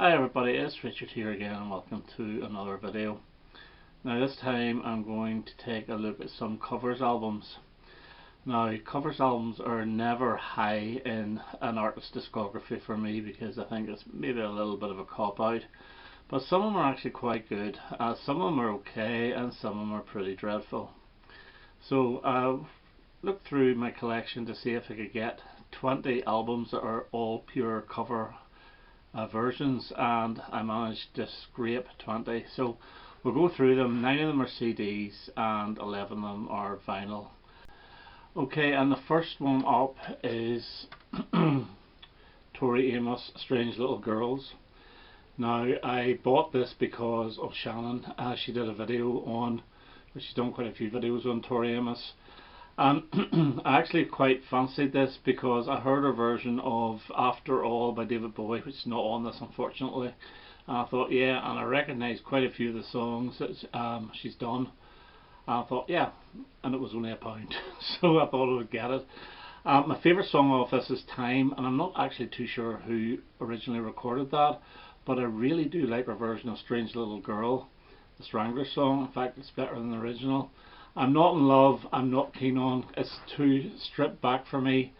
Hi everybody, it's Richard here again and welcome to another video. Now this time I'm going to take a look at some covers albums. Now covers albums are never high in an artist's discography for me because I think it's maybe a little bit of a cop out. But some of them are actually quite good. Some of them are okay and some of them are pretty dreadful. So I looked through my collection to see if I could get 20 albums that are all pure cover versions, and I managed to scrape 20. So we'll go through them. 9 of them are CDs and 11 of them are vinyl. Okay, and the first one up is Tori Amos, Strange Little Girls. Now I bought this because of Shannon. She did a video on, she's done quite a few videos on Tori Amos. I actually quite fancied this because I heard a version of After All by David Bowie, which is not on this unfortunately. And I thought, yeah, and I recognised quite a few of the songs that she's done. And I thought, yeah, and it was only £1, so I thought I would get it. My favourite song off this is Time, and I'm not actually too sure who originally recorded that, but I really do like her version of Strange Little Girl, the Strangler song. In fact, it's better than the original. I'm not in love, I'm not keen on, it's too stripped back for me,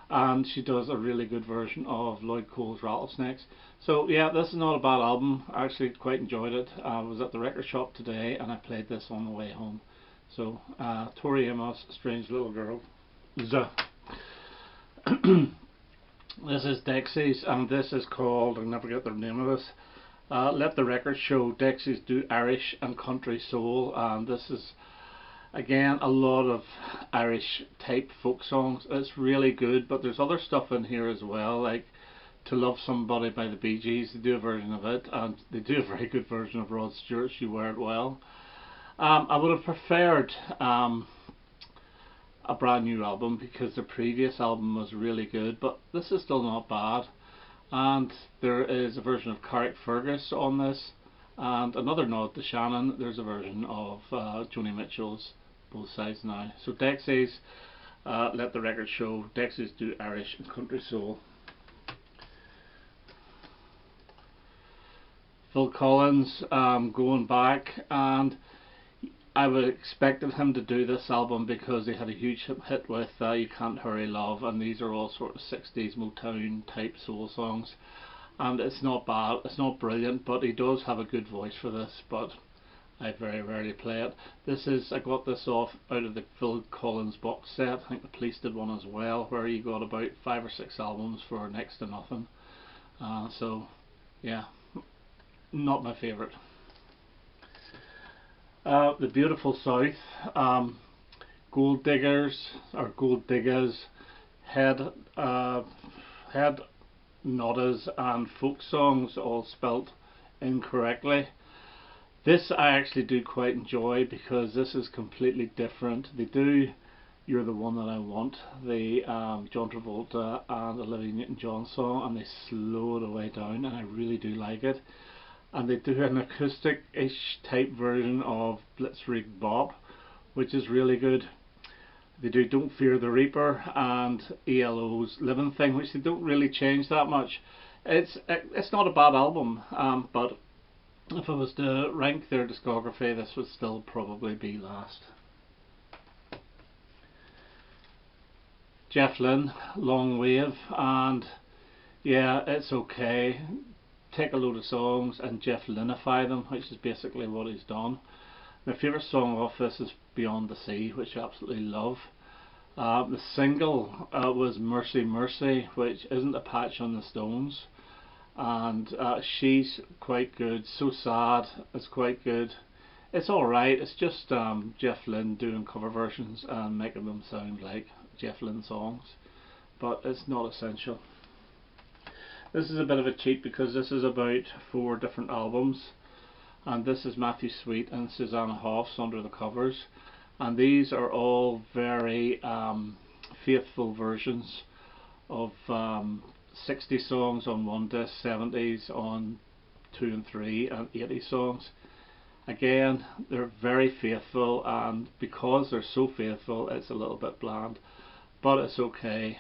and she does a really good version of Lloyd Cole's Rattlesnakes. So yeah, this is not a bad album. I actually quite enjoyed it. I was at the record shop today and I played this on the way home. So Tori Amos, Strange Little Girl. This is Dexys, and this is called, I'll never get the name of this, Let the Record Show. Dexys do Irish and country soul, and this is again a lot of Irish type folk songs. It's really good, but there's other stuff in here as well, like To Love Somebody by the Bee Gees. They do a version of it, and they do a very good version of Rod Stewart's You Wear It Well. I would have preferred a brand new album because the previous album was really good, but this is still not bad. And there is a version of Carrickfergus on this, and another nod to Shannon, there's a version of Joni Mitchell's Both Sides Now. So Dexys, Let the Record Show. Dexys do Irish and country soul. Phil Collins, going back, and I would have expected him to do this album because he had a huge hit with You Can't Hurry Love, and these are all sort of 60s Motown type soul songs. And it's not bad, it's not brilliant, but he does have a good voice for this, but I very rarely play it. I got this off out of the Phil Collins box set. I think the Police did one as well, where you got about 5 or 6 albums for next to nothing. So yeah, not my favourite. The Beautiful South, Gold Diggers, or Gold Diggers, Head Noddas and Folk Songs, all spelt incorrectly. This I actually do quite enjoy because this is completely different. They do You're the One That I Want, the John Travolta and Olivia Newton-John song, and they slow it away down, and I really do like it. And they do an acoustic-ish type version of Blitzkrieg Bop, which is really good. They do Don't Fear the Reaper and ELO's Living Thing, which they don't really change that much. It's not a bad album, but if I was to rank their discography, this would still probably be last. Jeff Lynne, Long Wave, and yeah, it's okay. Take a load of songs and Jeff Lynneify them, which is basically what he's done. My favourite song off this is Beyond the Sea, which I absolutely love. The single was Mercy Mercy, which isn't a patch on the Stones, and she's quite good. So Sad is quite good. It's alright, it's just Jeff Lynne doing cover versions and making them sound like Jeff Lynne songs, but it's not essential. This is a bit of a cheat because this is about 4 different albums, and this is Matthew Sweet and Suzanne Hoffs under the covers, and these are all very faithful versions of 60 songs on one disc, 70s on 2 and 3, and 80 songs. Again, they're very faithful, and because they're so faithful, it's a little bit bland, but it's okay.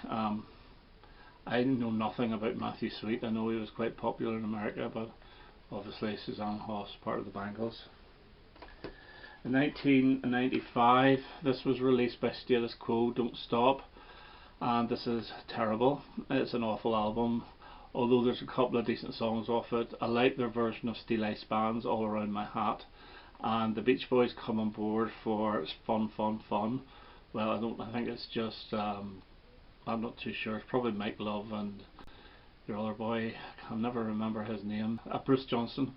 I know nothing about Matthew Sweet. I know he was quite popular in America, but obviously Suzanne Hoff's part of the Bangles. In 1995, this was released by Status Quo, Don't Stop, and this is terrible. It's an awful album, although there's a couple of decent songs off it. I like their version of Steel Eye Spans, All Around My Hat, and the Beach Boys come on board for Fun Fun Fun. Well, I think it's just, I'm not too sure, it's probably Mike Love and your other boy, I can never remember his name, Bruce Johnson.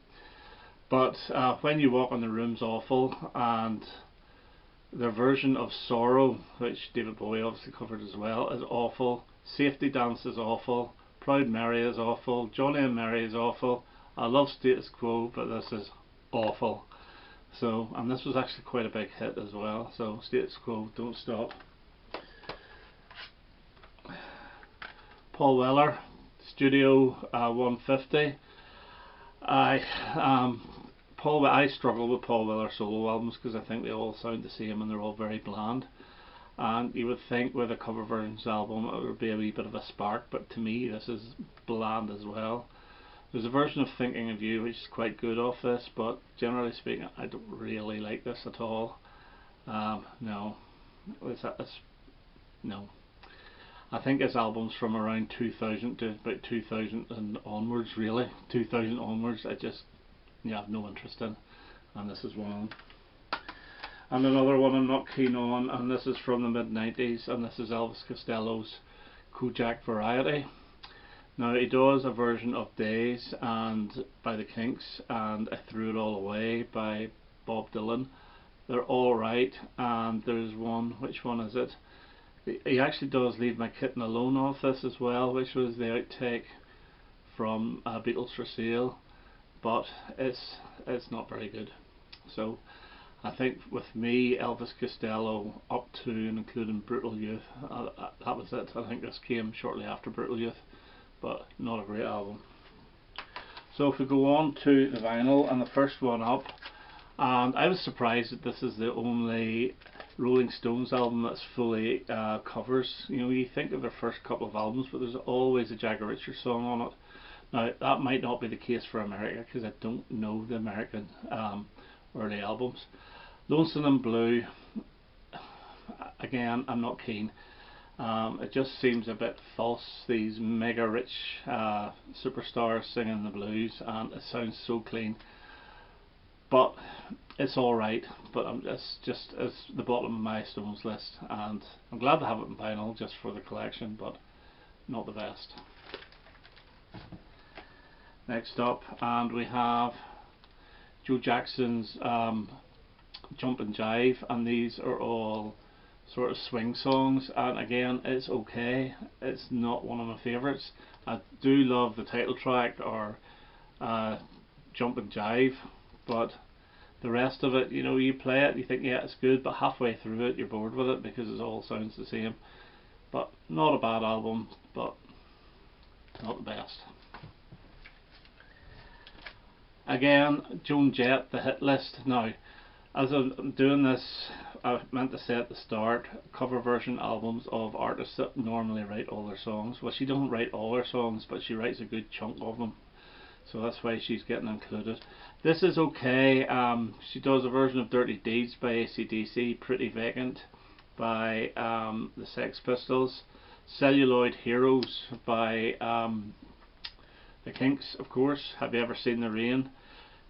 But When You Walk in the Room's awful, and their version of Sorrow, which David Bowie obviously covered as well, is awful. Safety Dance is awful. Proud Mary is awful. Johnny and Mary is awful. I love Status Quo, but this is awful. So, and this was actually quite a big hit as well. So Status Quo, Don't Stop. Paul Weller, Studio 150. I struggle with Paul Weller solo albums because I think they all sound the same and they're all very bland. And you would think with a cover versions album it would be a wee bit of a spark, but to me this is bland as well. There's a version of Thinking of You which is quite good off this, but generally speaking I don't really like this at all. No. No. I think his albums from around 2000 to about 2000 and onwards, really. 2000 onwards, I just have no interest in. And this is one of them. And another one I'm not keen on, and this is from the mid-90s, and this is Elvis Costello's Kojak Variety. Now he does a version of Days and by the Kinks, and I Threw It All Away by Bob Dylan. They're alright, and there's one, which one is it? He actually does Leave My Kitten Alone off this as well, which was the outtake from Beatles for Sale, but it's not very good. So I think with me, Elvis Costello up to and including Brutal Youth, that was it. I think this came shortly after Brutal Youth, but not a great album. So if we go on to the vinyl, and the first one up, and I was surprised that this is the only Rolling Stones album that's fully covers. You know, you think of their first couple of albums, but there's always a Jagger Richards song on it. Now that might not be the case for America because I don't know the American early albums. Lonesome and Blue, again I'm not keen. It just seems a bit false, these mega rich superstars singing the blues, and it sounds so clean. But it's alright, but it's just as the bottom of my Stones list, and I'm glad to have it in vinyl just for the collection, but not the best. Next up, and we have Joe Jackson's Jump and Jive, and these are all sort of swing songs, and again it's okay, it's not one of my favourites. I do love the title track, or Jump and Jive, but the rest of it, you know, you play it, you think yeah it's good, but halfway through it you're bored with it because it all sounds the same. But not a bad album, but not the best. Again, Joan Jett, The Hit List. Now, as I'm doing this, I meant to say at the start, cover version albums of artists that normally write all their songs. Well, she doesn't write all her songs, but she writes a good chunk of them, so that's why she's getting included. This is okay. She does a version of Dirty Deeds by AC/DC, Pretty Vacant by the Sex Pistols, Celluloid Heroes by the Kinks, of course, Have You Ever Seen the Rain,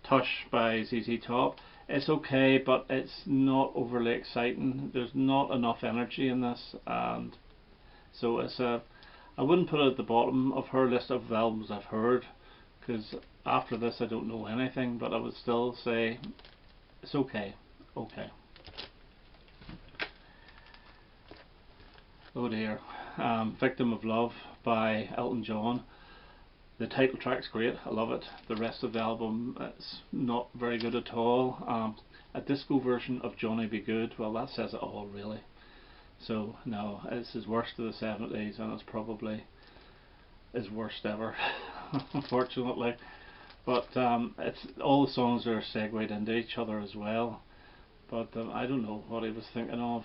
Tush by ZZ Top. It's okay, but it's not overly exciting. There's not enough energy in this, and so I wouldn't put it at the bottom of her list of albums I've heard, because after this I don't know anything, but I would still say it's okay. Okay. Oh dear. Victim of Love by Elton John. The title track's great, I love it. The rest of the album, it's not very good at all. A disco version of Johnny Be Good, well that says it all really. So no, it's his worst of the 70s, and it's probably his worst ever, unfortunately. But it's all the songs are segued into each other as well. but I don't know what he was thinking of.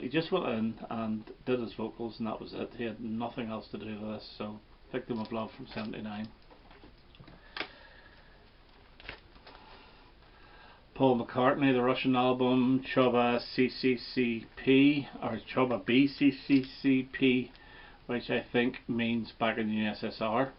He just went in and did his vocals and that was it. He had nothing else to do with this, so Victim of Love from '79. Paul McCartney, the Russian album, Choba CCCP, or Choba BCCCP, which I think means back in the USSR.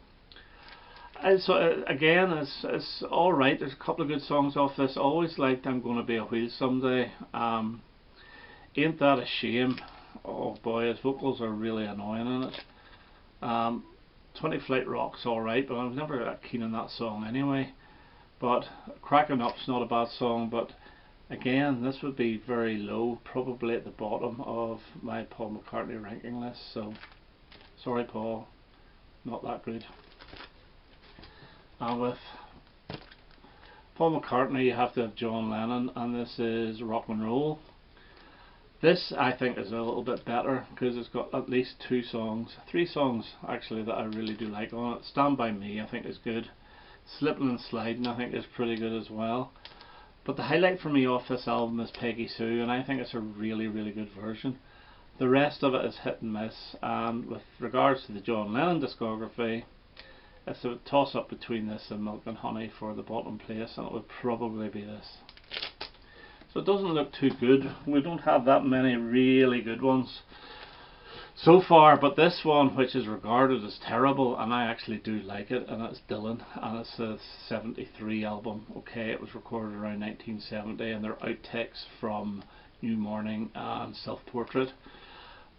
So again, it's alright. There's a couple of good songs off this. Always liked I'm Gonna Be a Wheel Someday. Ain't That a Shame? Oh boy, his vocals are really annoying in it. 20 Flight Rock's alright, but I was never that keen on that song anyway. But Cracking Up's not a bad song, but again, this would be very low, probably at the bottom of my Paul McCartney ranking list. So sorry Paul, not that good. And with Paul McCartney you have to have John Lennon, and this is Rock and Roll. This I think is a little bit better because it's got at least 3 songs actually that I really do like on it. Stand By Me I think is good. Slippin' and Slidin' I think is pretty good as well. But the highlight for me off this album is Peggy Sue, and I think it's a really good version. The rest of it is hit and miss, and with regards to the John Lennon discography, it's a toss up between this and Milk and Honey for the bottom place, and it would probably be this. So it doesn't look too good. We don't have that many really good ones so far, but this one, which is regarded as terrible, and I actually do like it, and it's Dylan, and it's a '73 album. Okay, it was recorded around 1970, and there are outtakes from New Morning and Self Portrait.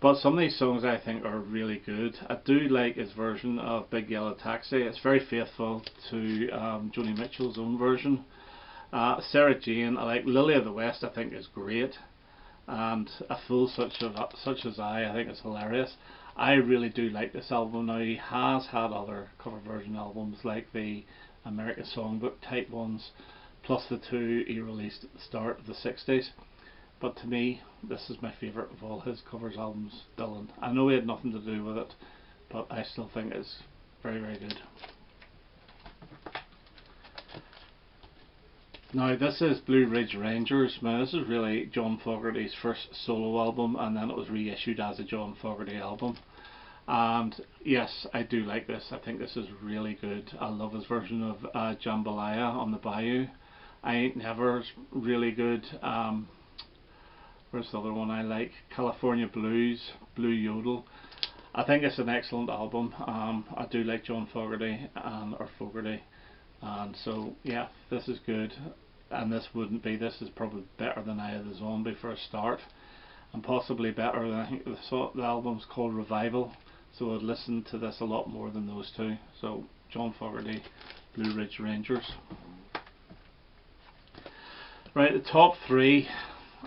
But some of these songs I think are really good. I do like his version of Big Yellow Taxi. It's very faithful to Joni Mitchell's own version. Sarah Jane, I like. Lily of the West I think is great. And A Fool Such As I think is hilarious. I really do like this album. Now he has had other cover version albums like the American Songbook type ones, plus the 2 he released at the start of the '60s. But to me, this is my favourite of all his covers albums, Dylan. I know he had nothing to do with it, but I still think it's very good. Now this is Blue Ridge Rangers. Now this is really John Fogerty's first solo album, and then it was reissued as a John Fogerty album. And yes, I do like this. I think this is really good. I love his version of Jambalaya on the Bayou. I Ain't Never's really good. Where's the other one I like? California Blues, Blue Yodel. I think it's an excellent album. I do like John Fogerty, or Fogerty, and so yeah, this is good. And this is probably better than Eye of the Zombie for a start, and possibly better than, I think the album's called Revival, so I'd listen to this a lot more than those two. So John Fogerty, Blue Ridge Rangers. Right, the top 3.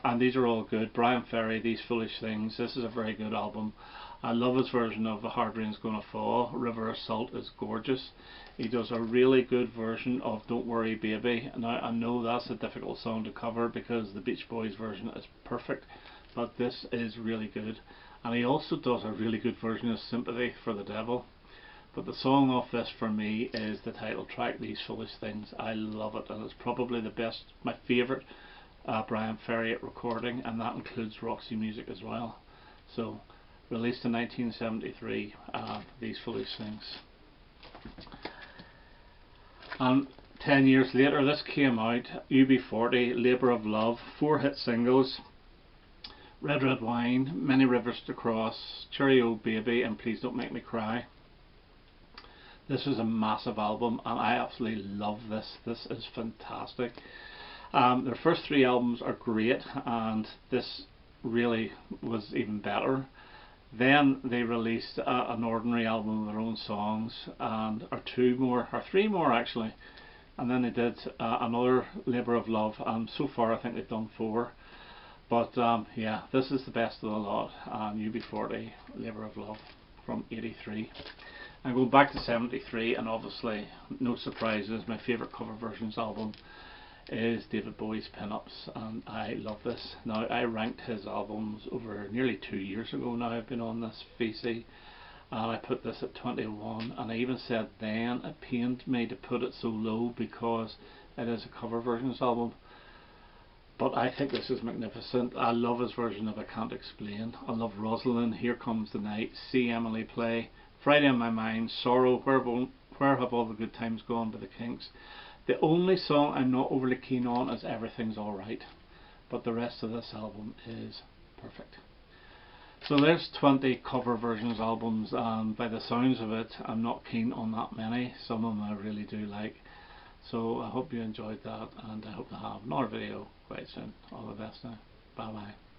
And these are all good. Brian Ferry, These Foolish Things. This is a very good album. I love his version of A Hard Rain's Gonna Fall. River of Salt is gorgeous. He does a really good version of Don't Worry Baby. Now I know that's a difficult song to cover because the Beach Boys version is perfect, but this is really good. And he also does a really good version of Sympathy for the Devil. But the song off this for me is the title track, These Foolish Things. I love it, and it's probably the best, my favourite Brian Ferry recording, and that includes Roxy Music as well. So released in 1973, These Foolish Things. And 10 years later this came out, UB40, Labour of Love, 4 hit singles: Red Red Wine, Many Rivers to Cross, Cherry Old Baby, and Please Don't Make Me Cry. This is a massive album, and I absolutely love this. This is fantastic. Their first 3 albums are great, and this really was even better. Then they released an ordinary album of their own songs, and or 3 more actually, and then they did another Labour of Love, and so far I think they've done 4. But yeah, this is the best of the lot. UB40, Labour of Love from '83. And going back to '73, and obviously no surprises, my favourite cover versions album is David Bowie's Pin-Ups, and I love this. Now I ranked his albums over nearly 2 years ago now. I've been on this VC, and I put this at 21, and I even said then it pained me to put it so low because it is a cover versions album. But I think this is magnificent. I love his version of I Can't Explain. I love Rosalind, Here Comes the Night, See Emily Play, Friday on My Mind, Sorrow, Where Have All the Good Times Gone by the Kinks. The only song I'm not overly keen on is Everything's Alright, but the rest of this album is perfect. So there's 20 cover versions albums, and by the sounds of it I'm not keen on that many. Some of them I really do like. So I hope you enjoyed that, and I hope to have another video quite soon. All the best now. Bye bye.